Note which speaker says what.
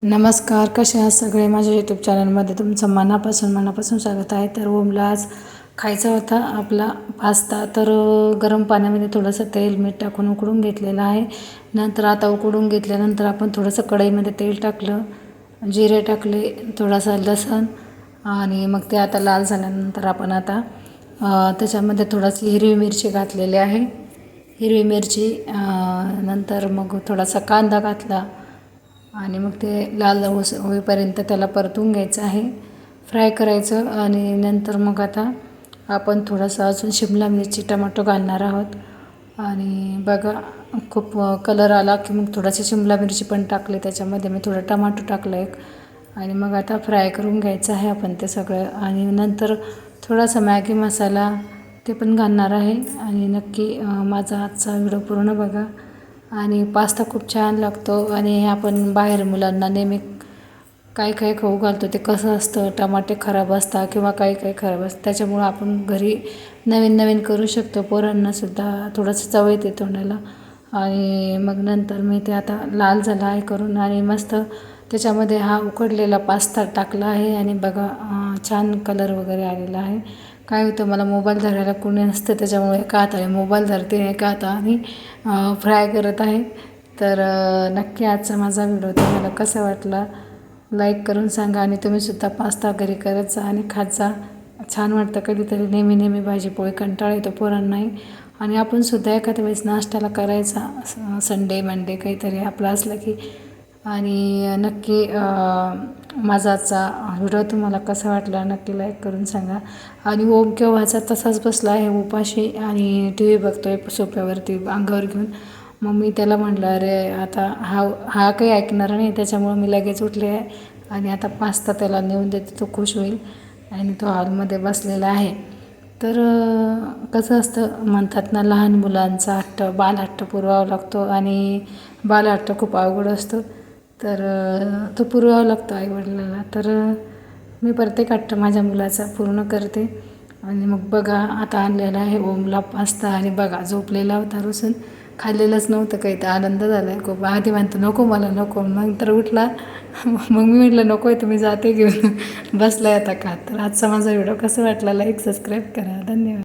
Speaker 1: नमस्कार, कसे आहात सगळे. माझ्या यूट्यूब चॅनलमध्ये तुमचं मनापासून स्वागत आहे. तर ओमला आज खायचा होता आपला पास्ता. तर गरम पाण्यामध्ये थोडंसं तेल मीठ टाकून उकडून घेतलेलं आहे. नंतर आता उकडून घेतल्यानंतर आपण थोडंसं कढईमध्ये तेल टाकलं, जिरे टाकले, थोडासा लसूण आणि मग ते आता लाल झाल्यानंतर आपण आता त्याच्यामध्ये थोडीशी हिरवी मिरची घातलेली आहे. हिरवी मिरची नंतर मग थोडासा कांदा घातला आणि मग ते लाल होईपर्यंत त्याला परतून घ्यायचं आहे, फ्राय करायचं. आणि नंतर मग आता आपण थोडंसं अजून शिमला मिरची टमाटो घालणार आहोत. आणि बघा खूप कलर आला की मग थोडीशी शिमला मिरची पण टाकली, त्याच्यामध्ये मी थोडं टमाटो टाकलं एक. आणि मग आता फ्राय करून घ्यायचं आहे आपण ते सगळं. आणि नंतर थोडासा मॅगी मसाला ते पण घालणार आहे. आणि नक्की माझा आजचा व्हिडिओ पूर्ण बघा. आणि पास्ता खूप छान लागतो. आणि आपण बाहेर मुलांना नेहमी काय काय खाऊ घालतो ते कसं असतं, टमाटे खराब असतात किंवा काही खराब असतं. त्याच्यामुळं आपण घरी नवीन नवीन करू शकतो, पोरांनासुद्धा थोडंसं चव येते तोंडाला. आणि मग नंतर मी ते आता लाल झाला आहे करून आणि मस्त त्याच्यामध्ये हा उकडलेला पास्ता टाकला आहे. आणि बघा छान कलर वगैरे आलेला आहे. काय होतं, मला मोबाईल धरायला कोणी नसतं, त्याच्यामुळे एका हाताने मोबाईल धरते, एका हाताने फ्राय करत आहे. तर नक्की आजचा माझा व्हिडिओ तुम्हाला कसा वाटला लाईक करून सांगा. आणि तुम्हीसुद्धा पास्ता घरी करत जा आणि खात जा. छान वाटतं कधीतरी, नेहमी भाजीपोळी कंटाळा येतो पोरांनाही. आणि आपणसुद्धा एखाद्या वेळेस नाश्त्याला करायचा संडे मंडे काहीतरी आपलं असलं की. आणि नक्की माझा आजचा व्हिडिओ तुम्हाला कसा वाटला नक्की लाईक करून सांगा. आणि ओम केव्हाचा तसाच बसला आहे उपाशी आणि टी व्ही बघतो आहे सोफ्यावरती अंगावर घेऊन. मग मी त्याला म्हटलं, अरे आता हा काही ऐकणार नाही, त्याच्यामुळं मी लगेच उठले आहे आणि आता पास्ता त्याला नेऊन देते, तो खुश होईल. आणि तो हॉलमध्ये बसलेला आहे. तर कसं असतं म्हणतात ना, लहान मुलांचा हट्ट बालहट्ट पुरवावा लागतो आणि बालहट्ट खूप अवघड असतो. तर तो पुरवावा लागतो आईवडिलांना. तर मी प्रत्येक हट्ट माझ्या मुलाचा पूर्ण करते. आणि मग बघा आता आणलेला आहे ओमला पास्ता. आणि बघा झोपलेला होता रुसून, खाल्लेलंच नव्हतं काही. तर आनंद झाला आहे खूप. आधी म्हणतो नको मला नको, मग तर उठला. मग मी म्हटलं नको आहे, तुम्ही जाते घेऊन. बसला आता खात. तर आजचा माझा व्हिडिओ कसा वाटला लाईक सबस्क्राईब करा. धन्यवाद.